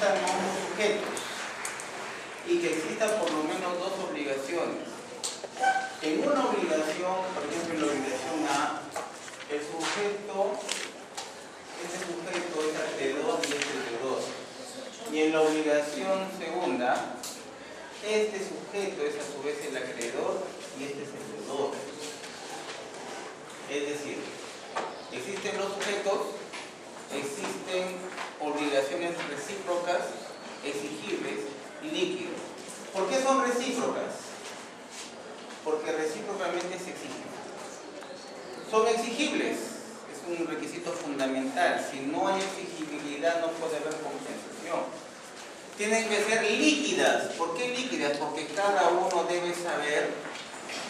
existan ambos sujetos y que existan por lo menos dos obligaciones. En una obligación, por ejemplo en la obligación A, el sujeto, este sujeto es acreedor y este es deudor. Y en la obligación segunda, este sujeto es a su vez el acreedor y este es el deudor. Es decir, existen los sujetos, existen obligaciones recíprocas, exigibles y líquidas. ¿Por qué son recíprocas? Porque recíprocamente se exigen. Son exigibles, es un requisito fundamental. Si no hay exigibilidad no puede haber compensación. Tienen que ser líquidas. ¿Por qué líquidas? Porque cada uno debe saber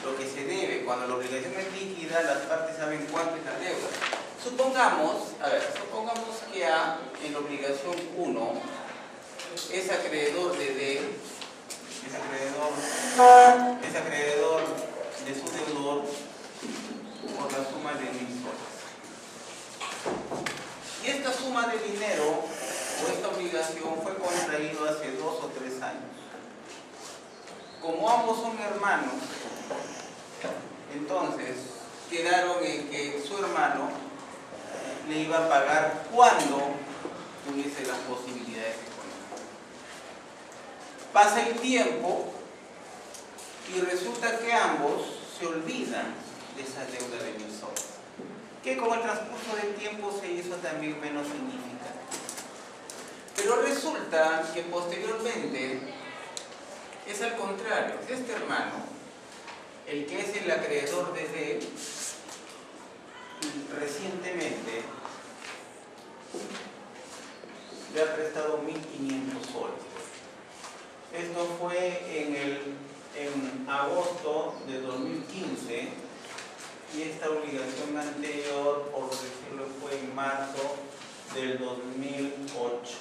lo que se debe. Cuando la obligación es líquida, las partes saben cuánto es la deuda. Supongamos que A en la obligación 1 es acreedor de D, es acreedor de su deudor por la suma de 1000 soles. Y esta suma de dinero o esta obligación fue contraído hace 2 o 3 años. Como ambos son hermanos, entonces quedaron en que su hermano le iba a pagar cuando tuviese las posibilidades económicas. Pasa el tiempo y resulta que ambos se olvidan de esa deuda de 1000 soles, que con el transcurso del tiempo se hizo también menos significativa. Pero resulta que posteriormente es al contrario, es este hermano, el que es el acreedor de D, recientemente le ha prestado 1500 soles. Esto fue en agosto de 2015 y esta obligación anterior, por decirlo, fue en marzo del 2008.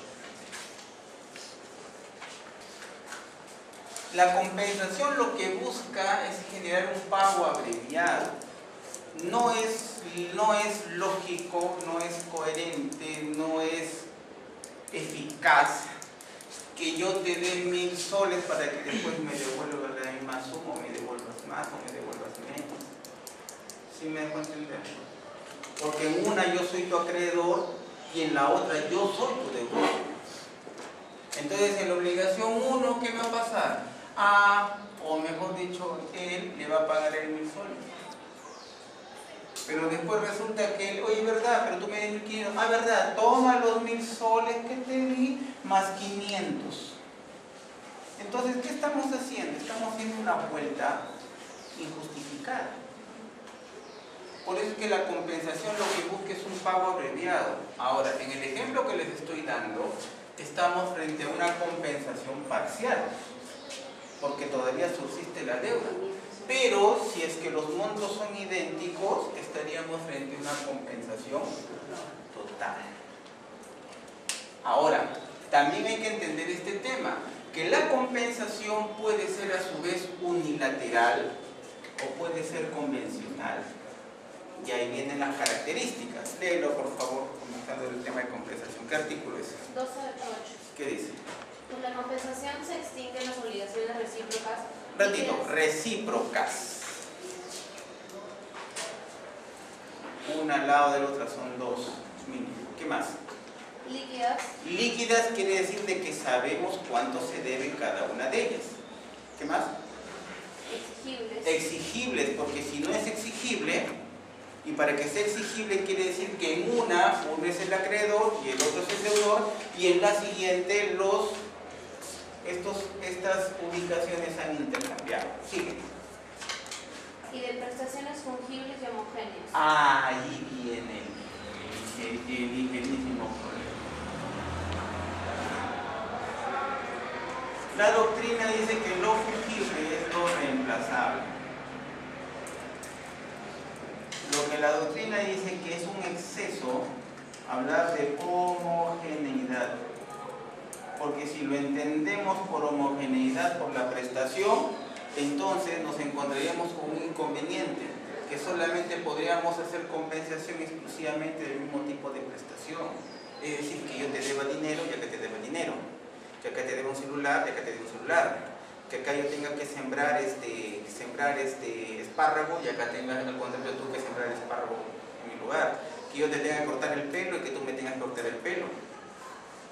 La compensación lo que busca es generar un pago abreviado. No es lógico, no es coherente, no es eficaz que yo te dé 1000 soles para que después me devuelvas la misma suma, o me devuelvas más o me devuelvas menos. ¿Sí me dejo entender? Porque en una yo soy tu acreedor y en la otra yo soy tu deudor. Entonces en la obligación 1, ¿qué me va a pasar? O mejor dicho, él le va a pagar el 1000 soles. Pero después resulta que él, oye, ¿verdad? Pero tú me das 1500. ¿Verdad? Toma los 1000 soles que te di más 500. Entonces, ¿qué estamos haciendo? Estamos haciendo una vuelta injustificada. Por eso es que la compensación lo que busca es un pago abreviado. Ahora, en el ejemplo que les estoy dando, estamos frente a una compensación parcial, porque todavía subsiste la deuda. Pero si es que los montos son idénticos, estaríamos frente a una compensación total. Ahora, también hay que entender este tema, que la compensación puede ser a su vez unilateral o puede ser convencional. Y ahí vienen las características. Léelo, por favor, comenzando el tema de compensación. ¿Qué artículo es? 12.8. ¿Qué dice? Con la compensación se extinguen las obligaciones recíprocas. Repito, recíprocas. Una al lado de la otra, son dos mínimo. ¿Qué más? Líquidas. Líquidas quiere decir de que sabemos cuánto se debe cada una de ellas. ¿Qué más? Exigibles. Exigibles, porque si no es exigible, y para que sea exigible quiere decir que en uno es el acreedor y el otro es el deudor, y en la siguiente estas ubicaciones han intercambiado. Sigue. Y de prestaciones fungibles y homogéneas. Ahí viene el mismo problema. La doctrina dice que lo fungible es lo reemplazable. Lo que la doctrina dice que es un exceso hablar de homogeneidad. Porque si lo entendemos por homogeneidad, por la prestación, entonces nos encontraríamos con un inconveniente, que solamente podríamos hacer compensación exclusivamente del mismo tipo de prestación. Es decir, que yo te deba dinero, ya que te deba dinero. acá te debo un celular, de acá te debo un celular. Que acá yo tenga que sembrar espárrago y acá tengas al contrario tú que sembrar espárrago en mi lugar. Que yo te tenga que cortar el pelo y que tú me tengas que cortar el pelo.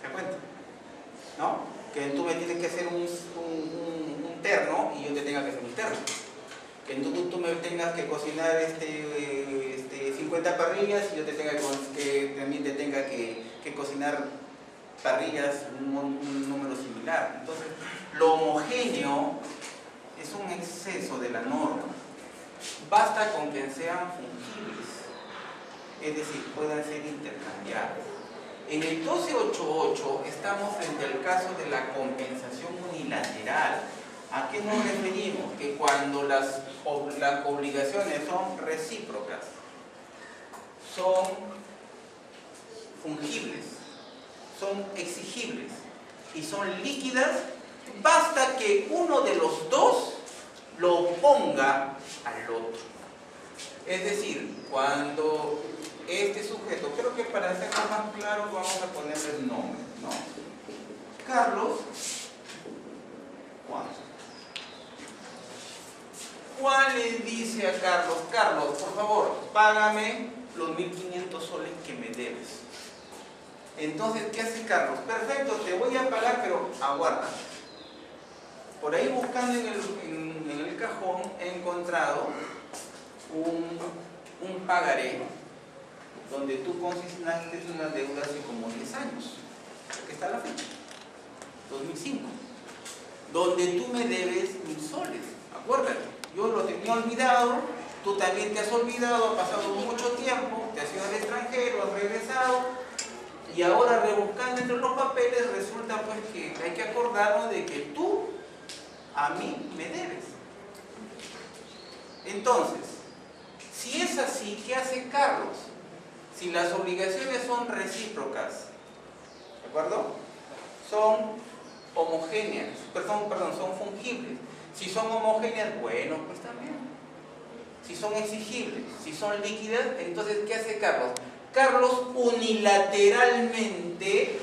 ¿Te das cuenta? ¿No? Que tú me tienes que hacer un terno y yo te tenga que hacer un terno. Que tú me tengas que cocinar 50 parrillas y yo te tenga que también te tenga que cocinar parrillas un número similar. Entonces, lo homogéneo es un exceso de la norma. Basta con que sean fungibles, es decir, puedan ser intercambiables. En el 1288 estamos frente al caso de la compensación unilateral. ¿A qué nos referimos? Que cuando las obligaciones son recíprocas, son fungibles, son exigibles y son líquidas, basta que uno de los dos lo oponga al otro. Es decir, cuando este sujeto, creo que para hacerlo más claro vamos a ponerle el nombre, ¿no? Carlos, Juan. Juan le dice a Carlos, Carlos, por favor, págame los 1.500 soles que me debes. Entonces, ¿qué hace Carlos? Perfecto, te voy a pagar, pero aguarda. Por ahí buscando en el cajón he encontrado un pagaré donde tú consignaste una deuda hace como 10 años. Aquí está la fecha, 2005. Donde tú me debes 1.000 soles. Acuérdate, yo lo tenía olvidado, tú también te has olvidado, ha pasado mucho tiempo, te has ido al extranjero, has regresado. Y ahora rebuscando entre los papeles resulta pues que hay que acordarnos de que tú a mí me debes. Entonces, si es así, ¿qué hace Carlos? Si las obligaciones son recíprocas, ¿de acuerdo? Son homogéneas, perdón, son fungibles. Si son homogéneas, bueno, pues también. Si son exigibles, si son líquidas, entonces ¿qué hace Carlos? Carlos unilateralmente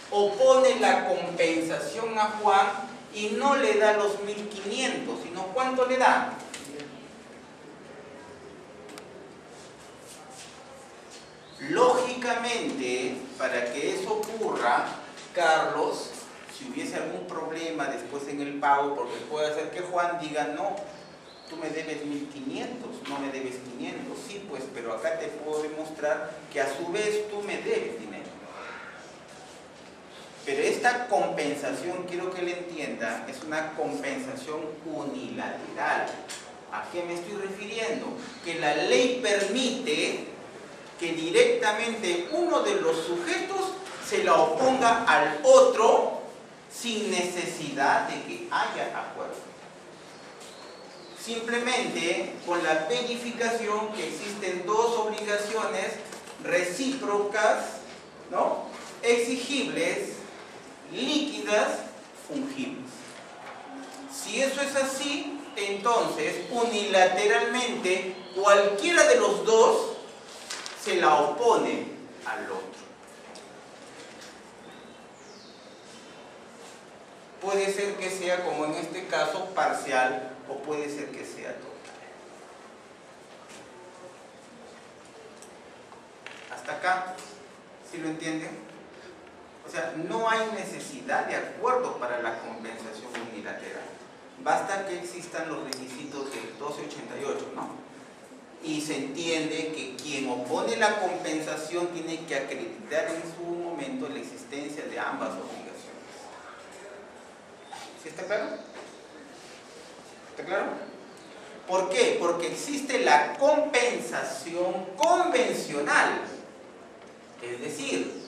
opone la compensación a Juan y no le da los 1.500, sino ¿cuánto le da? Lógicamente, para que eso ocurra, Carlos, si hubiese algún problema después en el pago, porque puede ser que Juan diga, no, tú me debes 1.500, no me debes 500, sí pues, pero acá te puedo demostrar que a su vez tú me debes dinero. Pero esta compensación, quiero que le entienda, es una compensación unilateral. ¿A qué me estoy refiriendo? Que la ley permite que directamente uno de los sujetos se la oponga al otro sin necesidad de que haya acuerdo. Simplemente con la verificación que existen dos obligaciones recíprocas, ¿no?, exigibles, líquidas, fungibles. Si eso es así, entonces unilateralmente cualquiera de los dos se la opone al otro. Puede ser que sea, como en este caso, parcial, o puede ser que sea total. ¿Hasta acá? ¿Sí lo entienden? O sea, no hay necesidad de acuerdo para la compensación unilateral. Basta que existan los requisitos del 1288, ¿no? Y se entiende que quien opone la compensación tiene que acreditar en su momento la existencia de ambas obligaciones. ¿Sí está claro? ¿Está claro? ¿Por qué? Porque existe la compensación convencional. Es decir,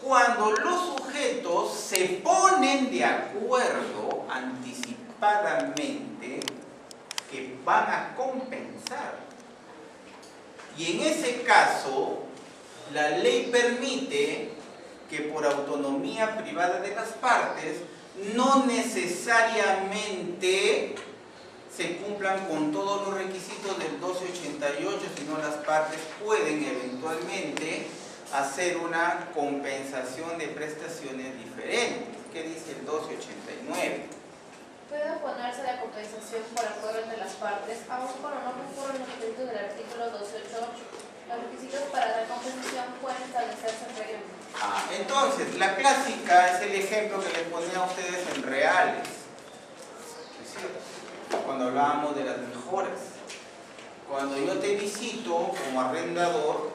cuando los sujetos se ponen de acuerdo anticipadamente que van a compensar. Y en ese caso, la ley permite que por autonomía privada de las partes, no necesariamente se cumplan con todos los requisitos del 1288, sino las partes pueden eventualmente hacer una compensación de prestaciones diferentes. ¿Qué dice el 1288? La clásica es el ejemplo que les ponía a ustedes en reales, ¿es cierto? Cuando hablábamos de las mejoras. Cuando yo te visito como arrendador,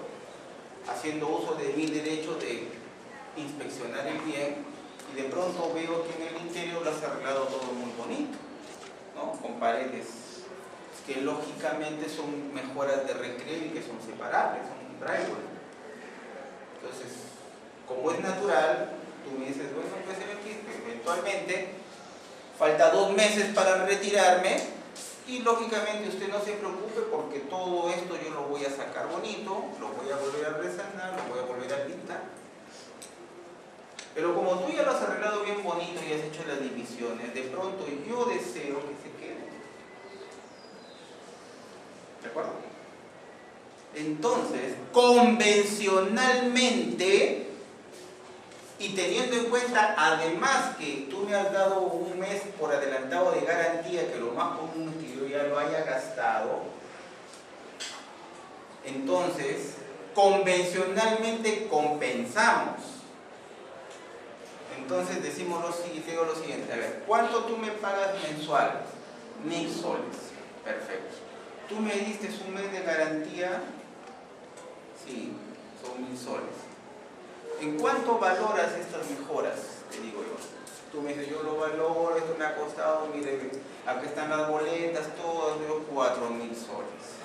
haciendo uso de mi derecho de inspeccionar el bien, y de pronto veo que en el interior lo has arreglado todo muy bonito, ¿no? Con paredes que lógicamente son mejoras de recreo y que son separables, son un drywall. Entonces, como es natural, tú me dices, bueno, pues eventualmente falta 2 meses para retirarme y lógicamente usted no se preocupe porque todo esto yo lo voy a sacar bonito, lo voy a volver a resanar, lo voy a volver a pintar. Pero como tú ya lo has arreglado bien bonito y has hecho las divisiones, de pronto yo deseo que se quede. ¿De acuerdo? Entonces, convencionalmente, y teniendo en cuenta además que tú me has dado un mes por adelantado de garantía, que lo más común es que yo ya lo haya gastado, entonces, convencionalmente compensamos. Entonces decimos digo lo siguiente, a ver, ¿cuánto tú me pagas mensual? 1000 soles, perfecto. ¿Tú me diste un mes de garantía? Sí, son 1000 soles. ¿En cuánto valoras estas mejoras? Te digo yo. Tú me dices, yo lo valoro, esto me ha costado, mire, aquí están las boletas, todas, 4000 soles.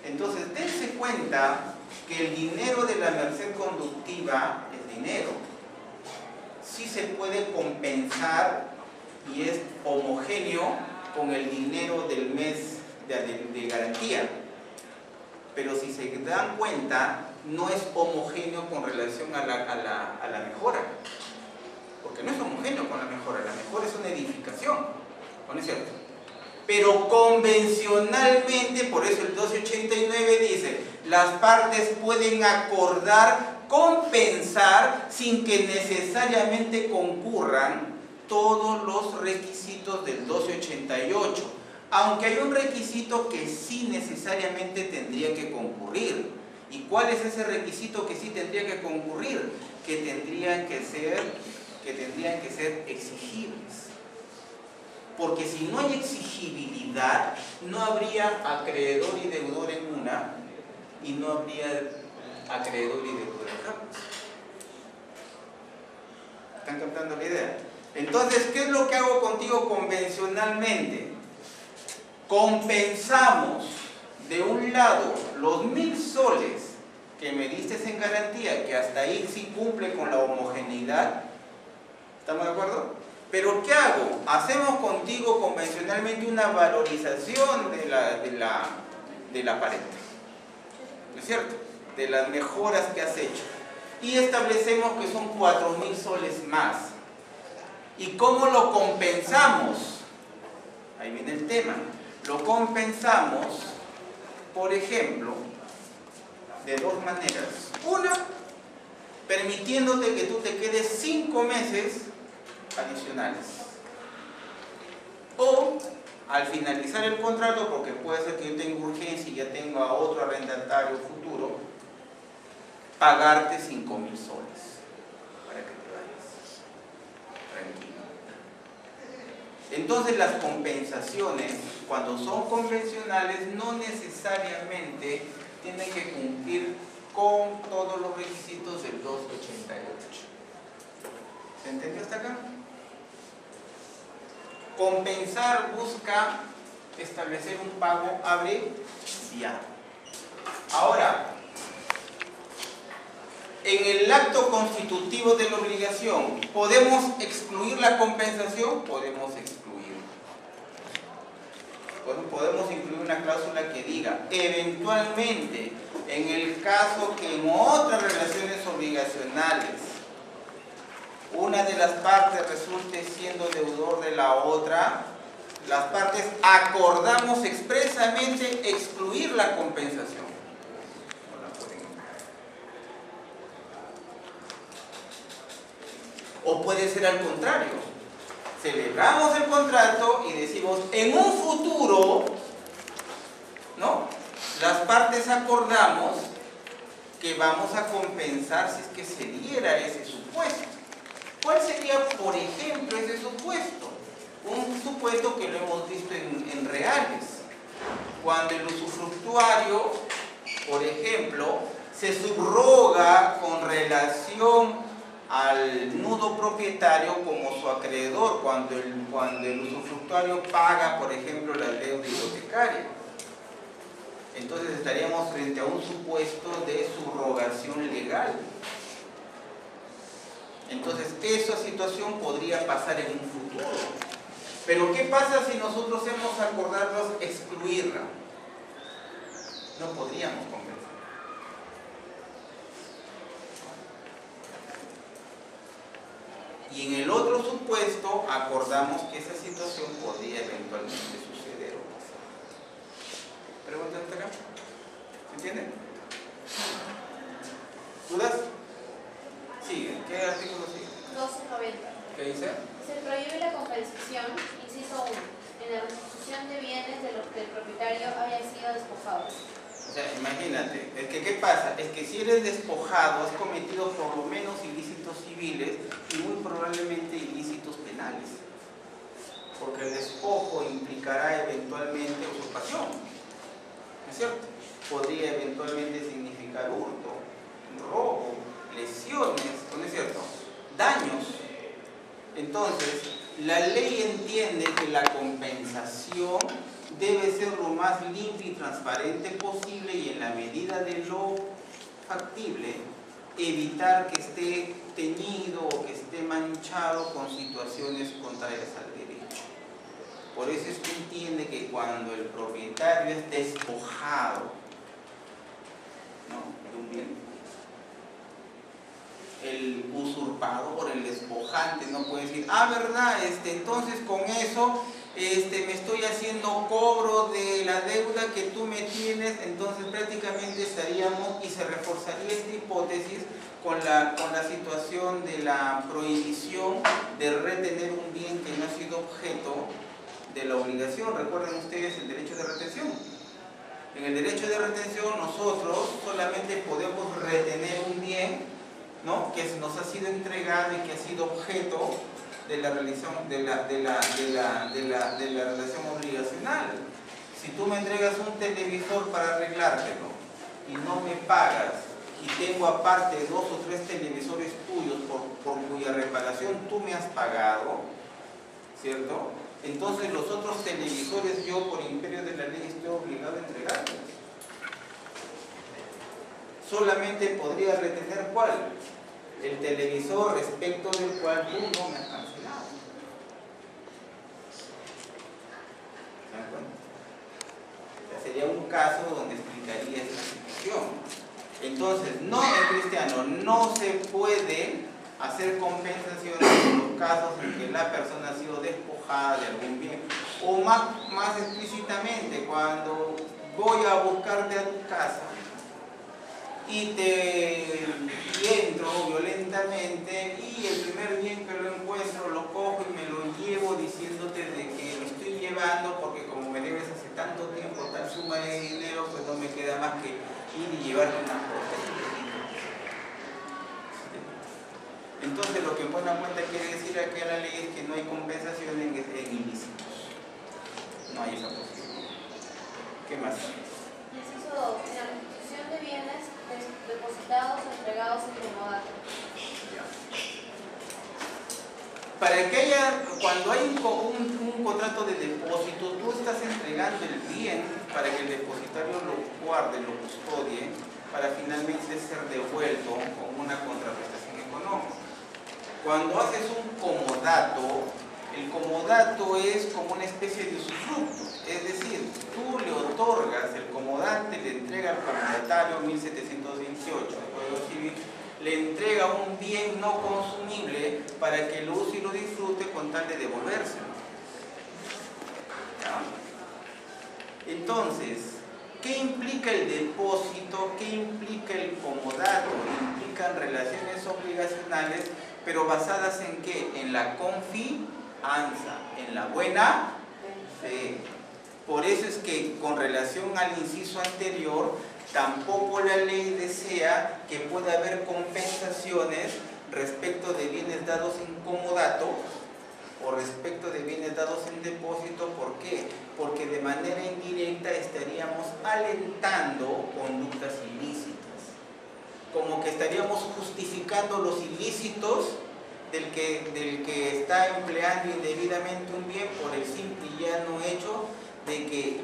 Entonces, dense cuenta que el dinero de la merced conductiva es dinero. Sí se puede compensar y es homogéneo con el dinero del mes de garantía. Pero si se dan cuenta, no es homogéneo con relación a la mejora. Porque no es homogéneo con la mejora es una edificación, ¿no es cierto? Pero convencionalmente, por eso el 1289 dice, las partes pueden acordar compensar sin que necesariamente concurran todos los requisitos del 1288, aunque hay un requisito que sí necesariamente tendría que concurrir. ¿Y cuál es ese requisito que sí tendría que concurrir? Que tendrían que ser exigibles. Porque si no hay exigibilidad, no habría acreedor y deudor en una, y no habría acreedor y deudor en ambas. ¿Están captando la idea? Entonces, ¿qué es lo que hago contigo convencionalmente? Compensamos de un lado los 1000 soles que me diste en garantía, que hasta ahí sí cumple con la homogeneidad. ¿Estamos de acuerdo? Pero ¿qué hago? Hacemos contigo convencionalmente una valorización de la pared, ¿no es cierto? De las mejoras que has hecho. Y establecemos que son 4000 soles más. ¿Y cómo lo compensamos? Ahí viene el tema. Lo compensamos, por ejemplo, de 2 maneras. Una, permitiéndote que tú te quedes 5 meses adicionales. O, al finalizar el contrato, porque puede ser que yo tenga urgencia y ya tengo a otro arrendatario futuro, pagarte 5000 soles para que te vayas. Tranquilo. Entonces las compensaciones, cuando son convencionales, no necesariamente tienen que cumplir con todos los requisitos del 288. ¿Se entendió hasta acá? Compensar busca establecer un pago abreviado. Ahora, en el acto constitutivo de la obligación, ¿podemos excluir la compensación? Podemos excluir. Podemos incluir una cláusula que diga, eventualmente, en el caso que en otras relaciones obligacionales una de las partes resulte siendo deudor de la otra, las partes acordamos expresamente excluir la compensación. O puede ser al contrario. Celebramos el contrato y decimos, en un futuro, ¿no? Las partes acordamos que vamos a compensar si es que se diera ese supuesto. supuesto. ¿Cuál sería, por ejemplo, ese supuesto? Un supuesto que lo hemos visto en reales. Cuando el usufructuario, por ejemplo, se subroga con relación al nudo propietario como su acreedor, cuando el usufructuario paga, por ejemplo, la deuda hipotecaria. Entonces estaríamos frente a un supuesto de subrogación legal. Entonces esa situación podría pasar en un futuro. Pero ¿qué pasa si nosotros hemos acordado excluirla? No podríamos compensar. Y en el otro supuesto acordamos que esa situación podría eventualmente suceder o pasar. ¿Preguntas hasta acá? ¿Se entiende? ¿Dudas? Sigue. ¿Qué artículo sigue? 1290. ¿Qué dice? Se prohíbe la compensación, inciso 1, en la restitución de bienes de los que el propietario haya sido despojado. O sea, imagínate, es que ¿qué pasa? Es que si eres despojado, has cometido por lo menos ilícitos civiles y muy probablemente ilícitos penales. Porque el despojo implicará eventualmente usurpación, ¿no es cierto? Podría eventualmente significar hurto, robo, lesiones, ¿no es cierto? Daños. Entonces, la ley entiende que la compensación debe ser lo más limpia y transparente posible y en la medida de lo factible evitar que esté teñido o que esté manchado con situaciones contrarias al derecho. Por eso es que entiende que cuando el propietario es despojado, ¿no?, de un bien, el usurpador, el despojante no puede decir, verdad, entonces con eso me estoy haciendo cobro de la deuda que tú me tienes. Entonces prácticamente estaríamos, y se reforzaría esta hipótesis con la situación de la prohibición de retener un bien que no ha sido objeto de la obligación. Recuerden ustedes el derecho de retención. En el derecho de retención nosotros solamente podemos retener un bien, ¿no?, que nos ha sido entregado y que ha sido objeto de la relación obligacional. Si tú me entregas un televisor para arreglártelo y no me pagas, y tengo aparte 2 o 3 televisores tuyos por cuya reparación tú me has pagado, ¿cierto? Entonces los otros televisores yo, por imperio de la ley, estoy obligado a entregártelos. Solamente podría retener ¿cuál? El televisor respecto del cual tú no me has cancelado. ¿Se dan cuenta? O sea, sería un caso donde explicaría esta situación. Entonces, no, en cristiano, no se puede hacer compensaciones en los casos en que la persona ha sido despojada de algún bien. O más explícitamente, cuando voy a buscarte a tu casa y entro violentamente y el primer bien que lo encuentro lo cojo y me lo llevo diciéndote de que lo estoy llevando porque como me debes hace tanto tiempo tal suma de dinero, pues no me queda más que ir y llevarte una cosa. Entonces lo que en buena cuenta quiere decir aquí a la ley es que no hay compensación en ilícitos. No hay esa posibilidad. ¿Qué más? Inciso 2. En la restitución de bienes depositados o entregados en comodato. Para que haya, cuando hay un contrato de depósito, tú estás entregando el bien para que el depositario lo guarde, lo custodie, para finalmente ser devuelto con una contraprestación económica. Cuando haces un comodato, el comodato es como una especie de usufructo, es decir, tú le otorgas, el comodante le entrega al comodatario 1728 del Código Civil, le entrega un bien no consumible para que lo use y lo disfrute con tal de devolvérselo. ¿Ya? Entonces, ¿qué implica el depósito? ¿Qué implica el comodato? Implican relaciones obligacionales, pero basadas en ¿qué? En la confianza, en la buena fe. Por eso es que con relación al inciso anterior, tampoco la ley desea que pueda haber compensaciones respecto de bienes dados en comodato o respecto de bienes dados en depósito. ¿Por qué? Porque de manera indirecta estaríamos alentando conductas ilícitas. Como que estaríamos justificando los ilícitos del que está empleando indebidamente un bien por el simple y llano hecho de que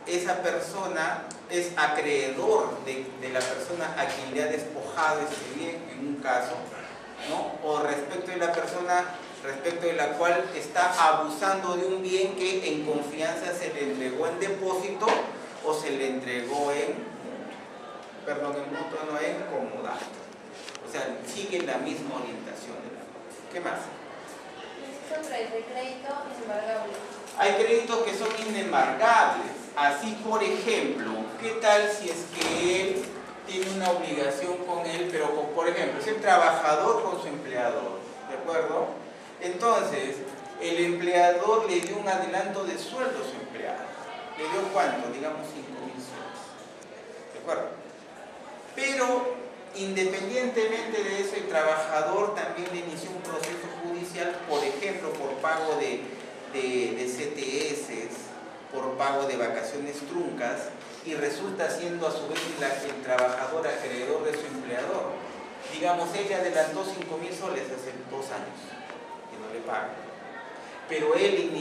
esa persona es acreedor de la persona a quien le ha despojado ese bien, en un caso, ¿no? O respecto de la persona respecto de la cual está abusando de un bien que en confianza se le entregó en depósito o se le entregó en mutuo, no en comodato. O sea, sigue la misma orientación de la cosa. ¿Qué más? Inciso 3, de crédito inembargable. Hay créditos que son inembargables. Así, por ejemplo, ¿qué tal si es que él tiene una obligación con él, pero por ejemplo, es el trabajador con su empleador, ¿de acuerdo? Entonces, el empleador le dio un adelanto de sueldo a su empleado. ¿Le dio cuánto? Digamos 5.000 soles. ¿De acuerdo? Pero, independientemente de eso, el trabajador también le inició un proceso judicial, por ejemplo, por pago de CTS, por pago de vacaciones truncas, y resulta siendo a su vez el trabajador acreedor de su empleador. Digamos, ella adelantó 5.000 soles hace 2 años, que no le paga. Pero él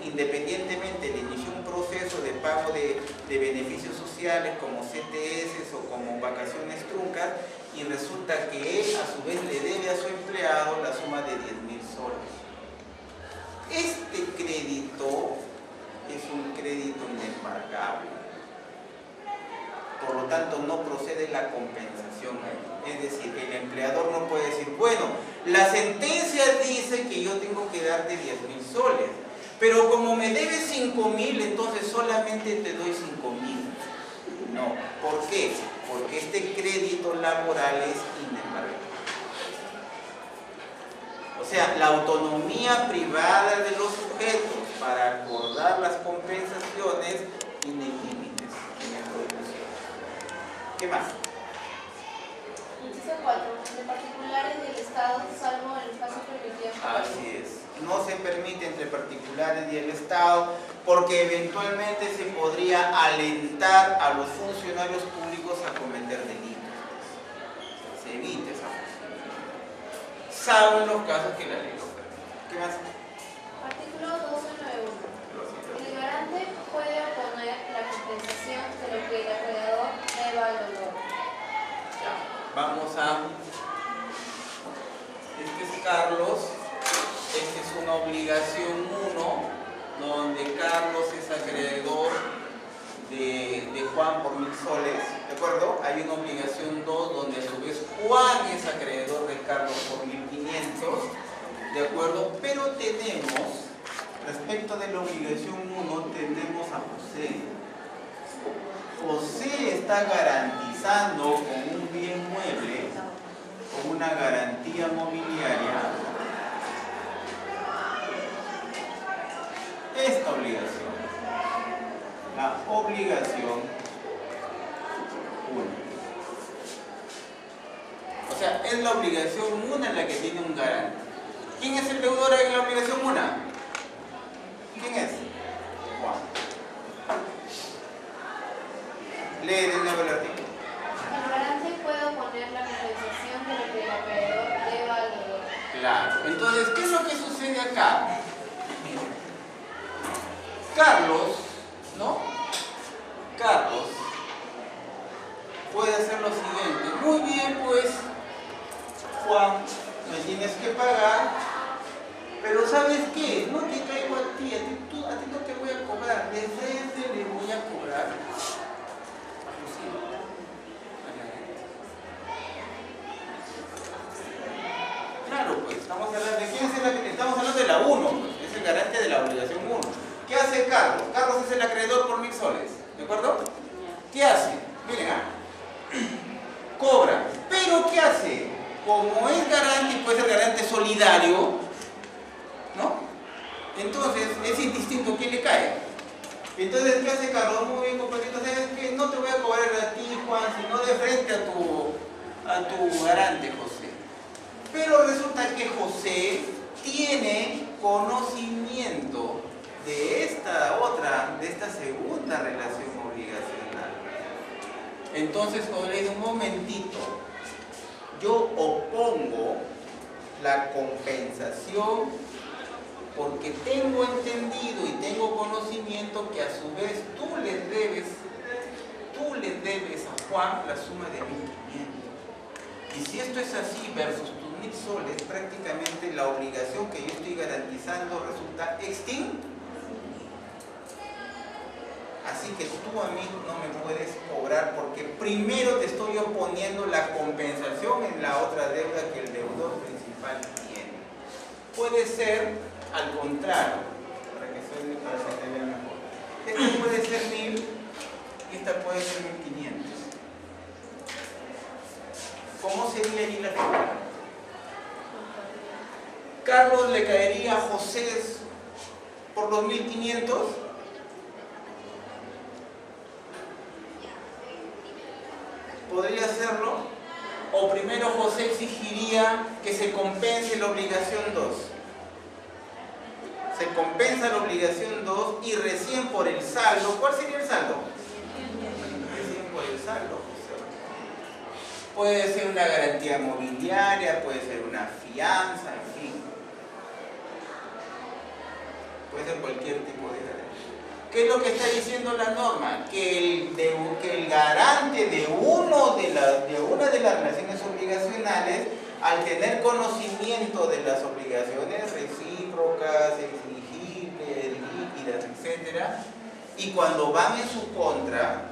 independientemente, le inició un proceso de pago de beneficios sociales como CTS o como vacaciones truncas, y resulta que él a su vez le debe a su empleado la suma de 10.000 soles. Este crédito es un crédito inembargable. Por lo tanto, no procede la compensación ahí. Es decir, el empleador no puede decir, bueno, la sentencia dice que yo tengo que darte 10.000 soles, pero como me debes 5.000, entonces solamente te doy 5.000. No. ¿Por qué? Porque este crédito laboral es inembargable. O sea, la autonomía privada de los sujetos para acordar las compensaciones tiene límites, tiene prohibición. ¿Qué más? Inciso 4. De particulares del Estado, salvo en los casos permitidos por la ley. Así es. No se permite entre particulares y el Estado porque eventualmente se podría alentar a los funcionarios públicos a cometer delitos. Se evita esa posibilidad. Salvo en los casos que la ley lo permite. ¿Qué más? Artículo 1291. El garante puede oponer la compensación de lo que el acreedor deba al deudor. Vamos a... Este es Carlos. Esta es una obligación 1, donde Carlos es acreedor de Juan por 1.000 soles, ¿de acuerdo? Hay una obligación 2, donde a su vez Juan es acreedor de Carlos por 1.500, ¿de acuerdo? Pero tenemos, respecto de la obligación 1, tenemos a José. José está garantizando con un bien mueble, con una garantía mobiliaria, esta obligación, la obligación 1. O sea, es la obligación 1 la que tiene un garante. ¿Quién es el deudor en la obligación 1? ¿Quién es? Juan. Lee de nuevo el artículo. El garante puede oponer la compensación de lo que el acreedor deba al deudor. Claro. Entonces, ¿qué es lo que sucede acá? Carlos, ¿no? Carlos puede hacer lo siguiente. Muy bien, pues, Juan, me tienes que pagar, pero ¿sabes qué? No te caigo a ti no te voy a cobrar, de frente le voy a cobrar a José. Claro, pues, estamos hablando de quién es el, estamos hablando de la 1, pues, es el garante de la obligación 1. ¿Qué hace Carlos? Carlos es el acreedor por 1.000 soles, ¿de acuerdo? ¿Qué hace? Miren, cobra. Pero ¿qué hace? Como es garante y puede ser garante solidario, ¿no? Entonces es indistinto quién le cae. Entonces, ¿qué hace Carlos? Muy bien, compañero, ¿sabes qué? No te voy a cobrar a ti, Juan, sino de frente a tu garante, José. Pero resulta que José tiene conocimiento de esta segunda relación obligacional. Entonces, cuando le digo un momentito, yo opongo la compensación porque tengo entendido y tengo conocimiento que a su vez tú le debes a Juan la suma de 1.500. Y si esto es así versus tus 1.000 soles, prácticamente la obligación que yo estoy garantizando resulta extinta. Así que tú a mí no me puedes cobrar porque primero te estoy oponiendo la compensación en la otra deuda que el deudor principal tiene. Puede ser al contrario, para que se te vea mejor. Esta puede ser 1.000 y esta puede ser 1.500. ¿Cómo sería ahí la figura? Carlos le caería a José por los 1.500. ¿Podría hacerlo? O primero José exigiría que se compense la obligación 2. Se compensa la obligación 2 y recién por el saldo. ¿Cuál sería el saldo? Recién por el saldo, José. Puede ser una garantía mobiliaria, puede ser una fianza, en fin. Puede ser cualquier tipo de garantía. ¿Qué es lo que está diciendo la norma? Que el garante de una de las relaciones obligacionales, al tener conocimiento de las obligaciones recíprocas, exigibles, líquidas, etc., y cuando van en su contra,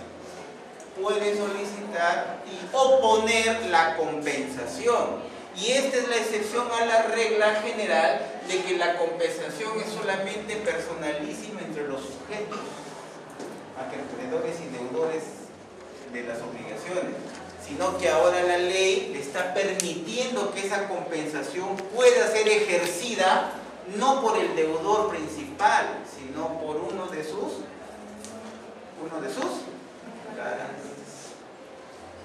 puede solicitar y oponer la compensación. Y esta es la excepción a la regla general de que la compensación es solamente personalísima entre los sujetos, acreedores y deudores de las obligaciones, sino que ahora la ley le está permitiendo que esa compensación pueda ser ejercida no por el deudor principal, sino por uno de sus garantes.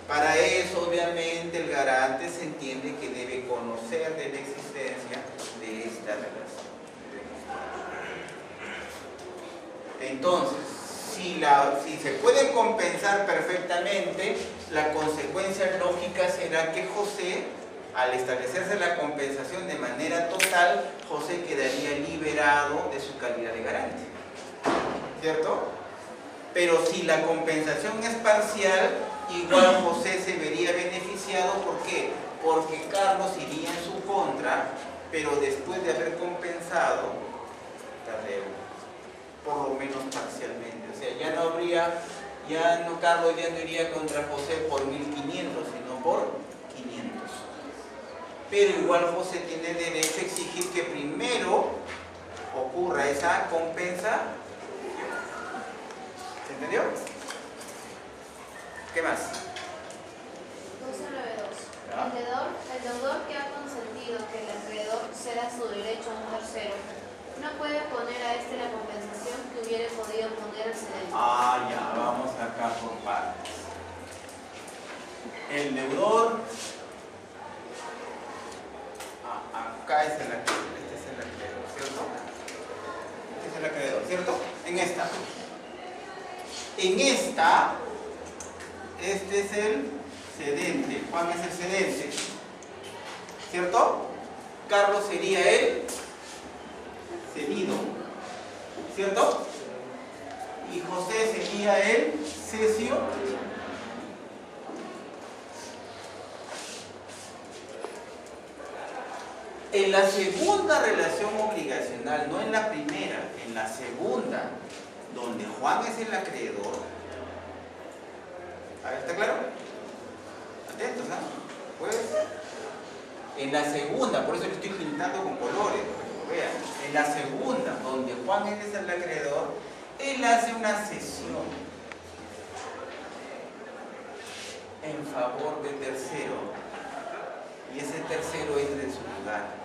Para eso, obviamente, el garante se entiende que debe conocer de la existencia de esta relación. Entonces, si se puede compensar perfectamente, la consecuencia lógica será que José, al establecerse la compensación de manera total, José quedaría liberado de su calidad de garante. ¿Cierto? Pero si la compensación es parcial, igual José se vería beneficiado. ¿Por qué? Porque Carlos iría en su contra, pero después de haber compensado la deuda, por lo menos parcialmente. O sea, Carlos ya no iría contra José por 1.500, sino por 500. Pero igual José tiene derecho a exigir que primero ocurra esa compensación. ¿Se entendió? ¿Qué más? 1292. El deudor que ha consentido que el acreedor ceda su derecho a un tercero no puede poner a este la compensación que hubiera podido poner al cedente. Ya, vamos acá por partes. El deudor, acá es el acreedor, este es el acreedor, ¿cierto? Este es el acreedor, ¿cierto? En esta, este es el cedente, Juan es el cedente, ¿cierto? Carlos sería el cedido, ¿cierto? Y José sería el cesio. En la segunda relación obligacional, no en la primera, en la segunda, donde Juan es el acreedor. A ver, ¿está claro? Atentos, ¿no? Pues, en la segunda, por eso le estoy pintando con colores, para que lo vean. En la segunda, donde Juan es el acreedor, él hace una cesión en favor del tercero, y ese tercero entra en su lugar.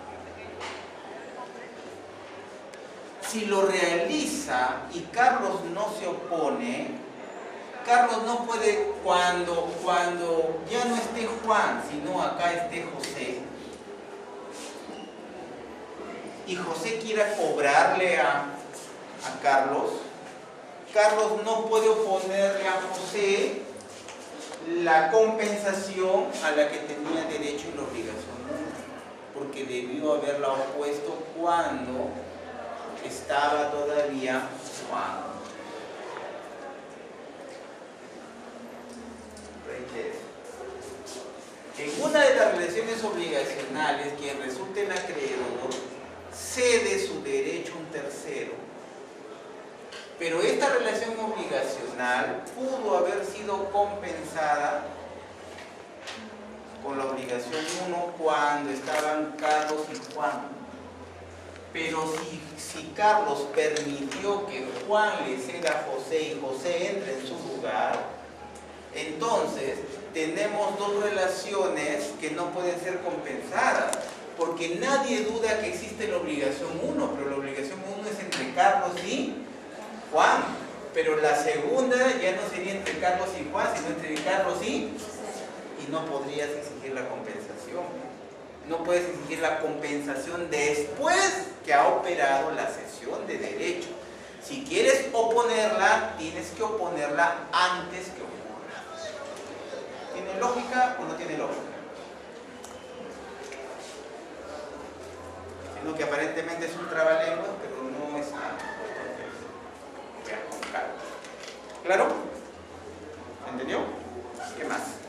Si lo realiza y Carlos no se opone, Carlos no puede, cuando ya no esté Juan, sino acá esté José, y José quiera cobrarle a Carlos, Carlos no puede oponerle a José la compensación a la que tenía derecho y la obligación, porque debió haberla opuesto cuando estaba todavía Juan. Reitero. En una de las relaciones obligacionales, quien resulte el acreedor cede su derecho a un tercero. Pero esta relación obligacional pudo haber sido compensada con la obligación 1 cuando estaban Carlos y Juan. Pero si Carlos permitió que Juan le ceda a José y José entre en su lugar, entonces tenemos dos relaciones que no pueden ser compensadas, porque nadie duda que existe la obligación 1, pero la obligación 1 es entre Carlos y Juan, pero la segunda ya no sería entre Carlos y Juan, sino entre Carlos y no podrías exigir la compensación. No puedes exigir la compensación después que ha operado la cesión de derecho. Si quieres oponerla, tienes que oponerla antes que ocurra. ¿Tiene lógica o no tiene lógica? Sino que aparentemente es un trabalenguas, pero no es nada. ¿Claro? ¿Entendió? ¿Qué más?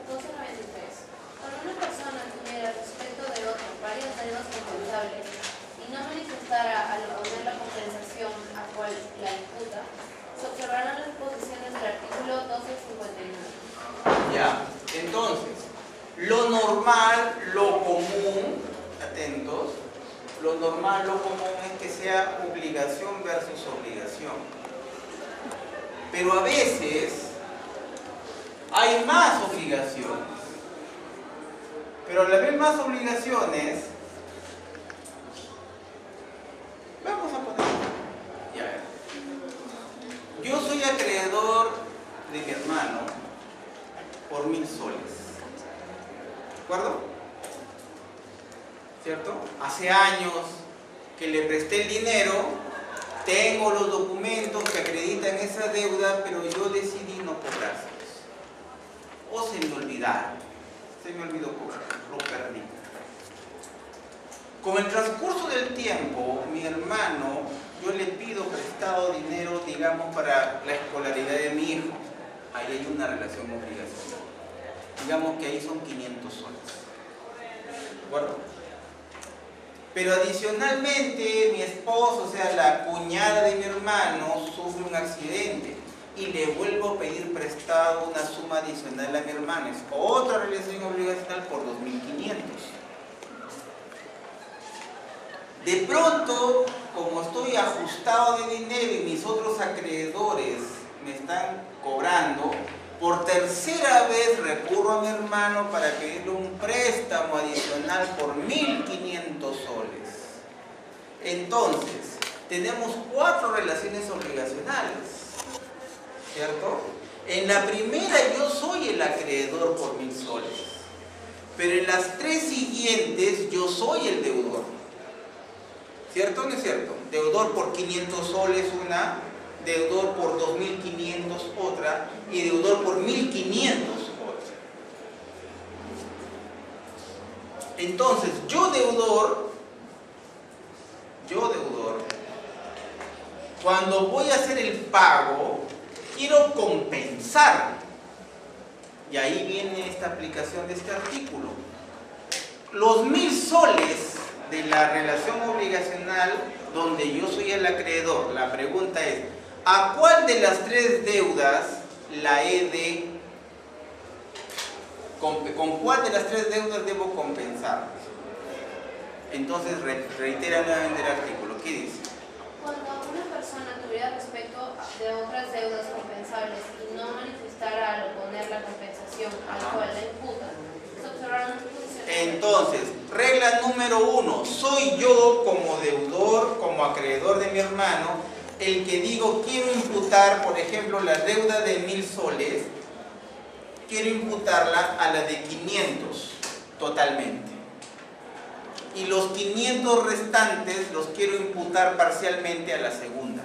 293. Cuando una persona tuviera respecto de otro varias deudas compensables y no manifestara al oponer la compensación a cual la imputa, se observarán las disposiciones del artículo 1259. Ya, entonces, lo normal, lo común, atentos, lo normal, lo común es que sea obligación versus obligación. Pero a veces hay más obligaciones. Pero al haber más obligaciones, vamos a poner, ya, yo soy acreedor de mi hermano por 1000 soles. ¿De acuerdo? ¿Cierto? Hace años que le presté el dinero. Tengo los documentos que acreditan esa deuda, pero yo decidí no cobrárselos. O se me olvidaron. Se me olvidó cobrar, lo perdí. Con el transcurso del tiempo, mi hermano, yo le pido prestado dinero, digamos, para la escolaridad de mi hijo. Ahí hay una relación obligacional. Digamos que ahí son 500 soles. ¿De acuerdo? Pero adicionalmente mi esposo, o sea la cuñada de mi hermano, sufre un accidente y le vuelvo a pedir prestado una suma adicional a mi hermano. Es otra relación obligacional por 2.500. De pronto, como estoy ajustado de dinero y mis otros acreedores me están cobrando, por tercera vez recurro a mi hermano para pedirle un préstamo adicional por 1.500 soles. Entonces, tenemos 4 relaciones obligacionales, ¿cierto? En la primera yo soy el acreedor por 1000 soles, pero en las 3 siguientes yo soy el deudor. ¿Cierto o no es cierto? Deudor por 500 soles una, deudor por 2.500 otra y deudor por 1.500 otra. Entonces, yo deudor, cuando voy a hacer el pago, quiero compensar. Y ahí viene esta aplicación de este artículo. Los 1000 soles de la relación obligacional donde yo soy el acreedor, la pregunta es, ¿a cuál de las 3 deudas la he de... ¿Con cuál de las 3 deudas debo compensar? Entonces reitera nuevamente el artículo. ¿Qué dice? Cuando una persona tuviera respecto de otras deudas compensables y no manifestara al oponer la compensación al cual la imputa, se observarán las disposiciones. Entonces, regla número 1, soy yo como deudor, como acreedor de mi hermano, el que digo quiero imputar, por ejemplo, la deuda de 1000 soles, quiero imputarla a la de 500 totalmente. y los 500 restantes los quiero imputar parcialmente a la segunda.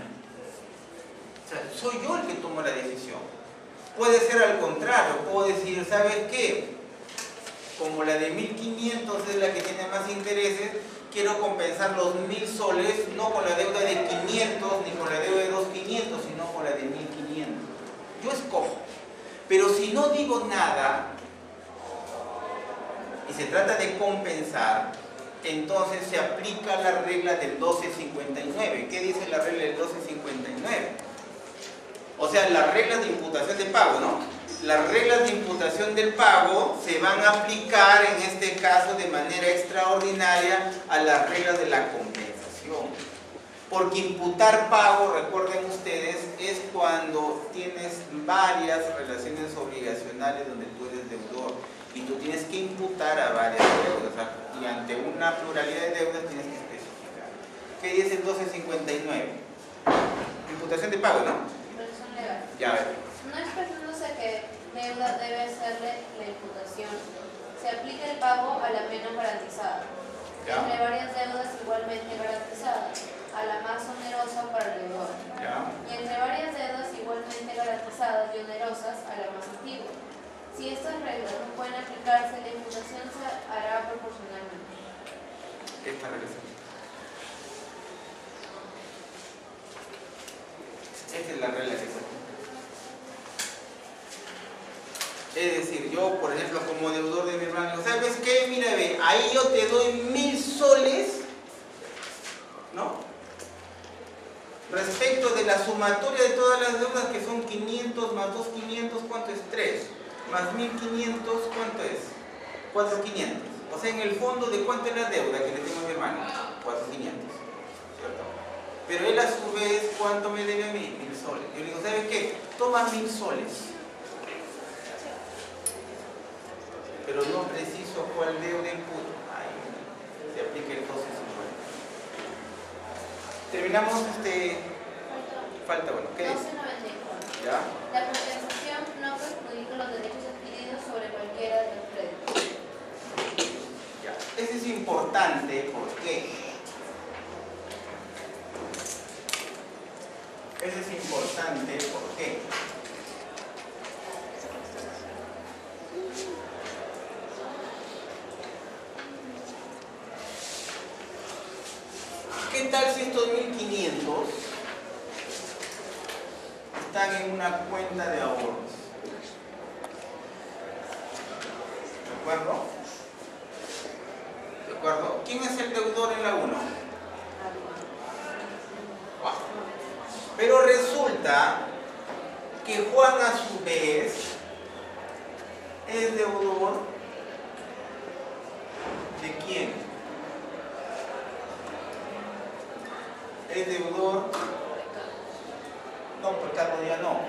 O sea, soy yo el que tomo la decisión. Puede ser al contrario, puedo decir, ¿sabes qué? Como la de 1500 es la que tiene más intereses, quiero compensar los 1000 soles, no con la deuda de 500 ni con la deuda de 2500, sino con la de 1500. Yo escojo. Pero si no digo nada y se trata de compensar, entonces se aplica la regla del 1259. ¿Qué dice la regla del 1259? O sea, las reglas de imputación de pago, ¿no? Las reglas de imputación del pago se van a aplicar en este caso de manera extraordinaria a las reglas de la compensación. Porque imputar pago, recuerden ustedes, es cuando tienes varias relaciones obligacionales donde tú eres deudor y tú tienes que imputar a varias deudas, y ante una pluralidad de deudas tienes que especificar. ¿Qué dice el 1259? Imputación de pago, ¿no? Inversión legal. Ya, a ver. No expresándose que deuda debe serle la imputación, se aplica el pago a la menos garantizada, entre varias deudas igualmente garantizadas, a la más onerosa para el deudor, y entre varias deudas igualmente garantizadas y onerosas a la más antigua. Si estas reglas no pueden aplicarse, la imputación se hará proporcionalmente. Esta regla. Esta es la regla que se aplica. Es decir, yo, por ejemplo, como deudor de mi hermano, ¿sabes qué? Mira, ve, ahí yo te doy 1000 soles, ¿no? Respecto de la sumatoria de todas las deudas, que son 500 más 2.500, ¿cuánto es? 3. Más 1.500, ¿cuánto es? 4.500. O sea, en el fondo, ¿de cuánto es la deuda que le tengo a mi hermano? 4.500, ¿cierto? Pero él a su vez, ¿cuánto me debe a mí? 1000 soles. Yo le digo, ¿sabes qué? Toma 1000 soles. Pero no preciso cuál deuda imputo. Ahí se aplica el 1250. Terminamos falta, bueno, ¿qué es? 1294. ¿Ya? La compensación no perjudica los derechos adquiridos sobre cualquiera de los créditos. Ya. Eso es importante, ¿por qué? Eso es importante, ¿por qué? ¿Qué tal si estos 1500 están en una cuenta de ahorros? ¿De acuerdo? ¿De acuerdo? ¿Quién es el deudor en la 1? Pero resulta que Juan a su vez es deudor ¿de quién? Es deudor, no, por Carlos ya no,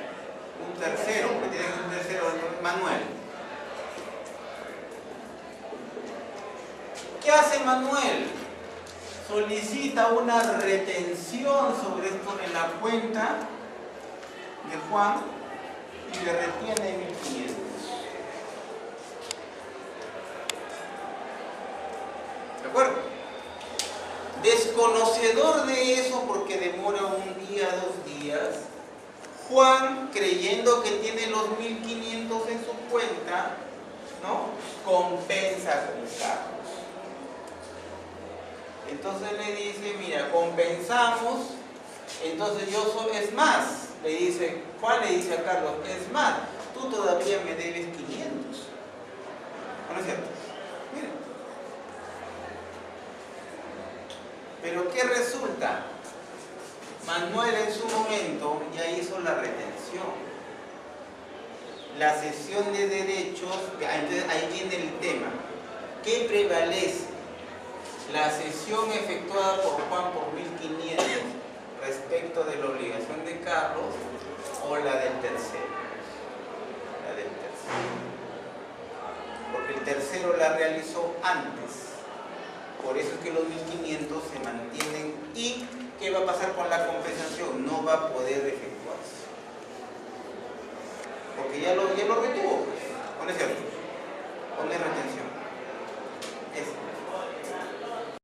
un tercero, porque tiene un tercero, Manuel. ¿Qué hace Manuel? Solicita una retención sobre esto en la cuenta de Juan y le retiene 1500. ¿De acuerdo? Desconocedor de eso, porque demora un día, 2 días, Juan, creyendo que tiene los 1500 en su cuenta, ¿no? Compensa con Carlos. Entonces le dice, mira, compensamos, entonces yo soy, es más, le dice, Juan le dice a Carlos, es más, tú todavía me debes 500. ¿No es cierto? Mira. Pero ¿qué resulta? Manuel en su momento ya hizo la retención. La cesión de derechos, entonces ahí viene el tema. ¿Qué prevalece? La cesión efectuada por Juan por 1500 respecto de la obligación de Carlos o la del tercero. La del tercero. Porque el tercero la realizó antes. Por eso es que los 1500 se mantienen. ¿Y qué va a pasar con la compensación? No va a poder efectuarse. Porque ya lo retuvo. ¿No es cierto? Pone retención.